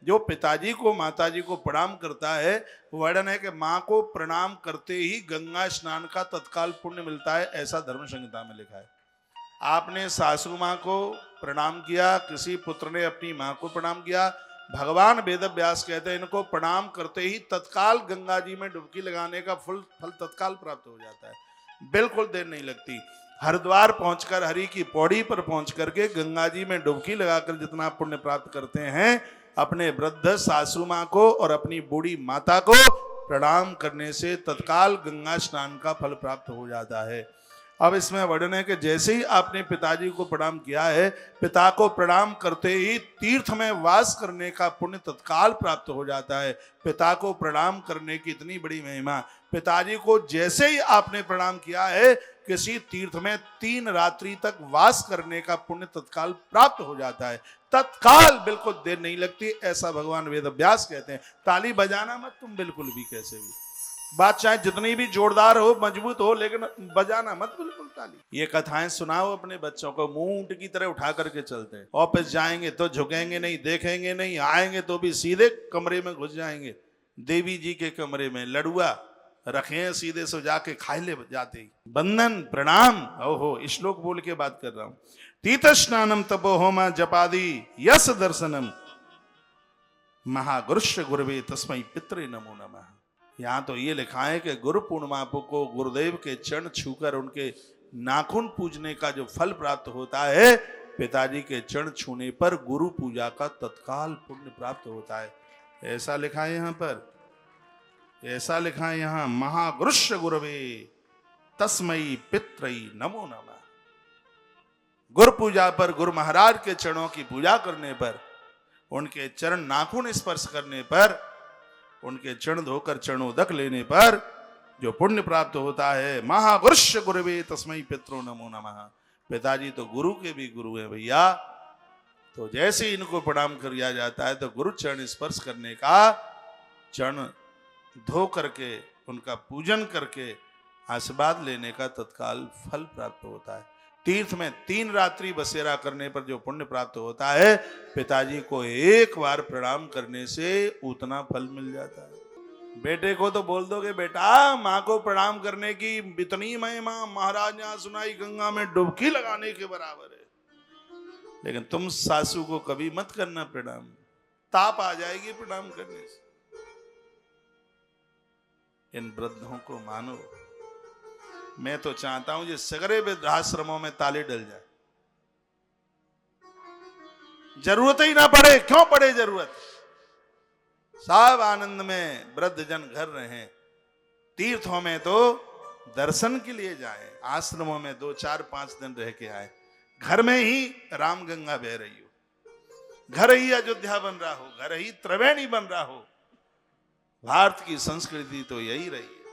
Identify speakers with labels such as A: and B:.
A: जो पिताजी को माताजी को प्रणाम करता है, वर्णन है कि माँ को प्रणाम करते ही गंगा स्नान का तत्काल पुण्य मिलता है, ऐसा धर्म संहिता में लिखा है। आपने सासू माँ को प्रणाम किया, किसी पुत्र ने अपनी माँ को प्रणाम किया, भगवान वेद व्यास कहते हैं इनको प्रणाम करते ही तत्काल गंगा जी में डुबकी लगाने का फल तत्काल प्राप्त हो जाता है, बिल्कुल देर नहीं लगती। हरिद्वार पहुंचकर, हरि की पौड़ी पर पहुंच करके गंगा जी में डुबकी लगाकर जितना पुण्य प्राप्त करते हैं, अपने वृद्ध सासू माँ को और अपनी बूढ़ी माता को प्रणाम करने से तत्काल गंगा स्नान का फल प्राप्त हो जाता है। अब इसमें वर्णन है कि जैसे ही आपने पिताजी को प्रणाम किया है, पिता को प्रणाम करते ही तीर्थ में वास करने का पुण्य तत्काल प्राप्त हो जाता है। पिता को प्रणाम करने की इतनी बड़ी महिमा, पिताजी को जैसे ही आपने प्रणाम किया है, किसी तीर्थ में 3 रात्रि तक वास करने का पुण्य तत्काल प्राप्त हो जाता है, तत्काल, बिल्कुल देर नहीं लगती, ऐसा भगवान वेद व्यास कहते हैं। ताली बजाना मत तुम बिल्कुल भी, कैसे भी बात चाहे जितनी भी जोरदार हो, मजबूत हो, लेकिन बजाना मत बिल्कुल ताली। ये कथाएं सुनाओ अपने बच्चों को, मुंह ऊंट की तरह उठा करके चलते हैं। ऑफिस जाएंगे तो झुकेंगे नहीं, देखेंगे नहीं, आएंगे तो भी सीधे कमरे में घुस जाएंगे, देवी जी के कमरे में लड़ुआ रखे सीधे सो जाके खाए ले जाते ही। बंधन प्रणाम, ओहो, श्लोक बोल के बात कर रहा हूं। तीर्थ स्नानम तपो होमा जपादि यस दर्शनम महागुरुश्च गुरवे तस्मै पितरे नमो नमः। यहाँ तो ये लिखा है कि गुरु पूर्णिमा को गुरुदेव के चरण छूकर उनके नाखून पूजने का जो फल प्राप्त होता है, पिताजी के चरण छूने पर गुरु पूजा का तत्काल पुण्य प्राप्त होता है, ऐसा लिखा है यहाँ पर, ऐसा लिखा है यहाँ, महागुरुश्च गुरवे तस्मै पितरै नमो नमः। गुरु पूजा पर, गुरु महाराज के चरणों की पूजा करने पर, उनके चरण नाखून स्पर्श करने पर, उनके चरण धोकर चरणोदक लेने पर जो पुण्य प्राप्त होता है, महागुरुश्च गुरवे तस्मै पितरो नमो नमः। पिताजी तो गुरु के भी गुरु है भैया, तो जैसे इनको प्रणाम किया जाता है तो गुरु चरण स्पर्श करने का, चरण धो करके उनका पूजन करके आशीर्वाद लेने का तत्काल फल प्राप्त होता है। तीर्थ में 3 रात्रि बसेरा करने पर जो पुण्य प्राप्त होता है, पिताजी को एक बार प्रणाम करने से उतना फल मिल जाता है। बेटे को तो बोल दोगे बेटा माँ को प्रणाम करने की इतनी महिमा महाराज ने सुनाई, गंगा में डुबकी लगाने के बराबर है, लेकिन तुम सासू को कभी मत करना प्रणाम, ताप आ जाएगी प्रणाम करने से। इन वृद्धों को मानो। मैं तो चाहता हूं ये सगरे वृद्धाश्रमों में ताले डल जाए, जरूरत ही ना पड़े, क्यों पड़े जरूरत, सब आनंद में वृद्ध जन घर रहे। तीर्थों में तो दर्शन के लिए जाएं, आश्रमों में 2, 4, 5 दिन रह के आए, घर में ही राम गंगा बह रही हो, घर ही अयोध्या बन रहा हो, घर ही त्रिवेणी बन रहा हो। भारत की संस्कृति तो यही रही है।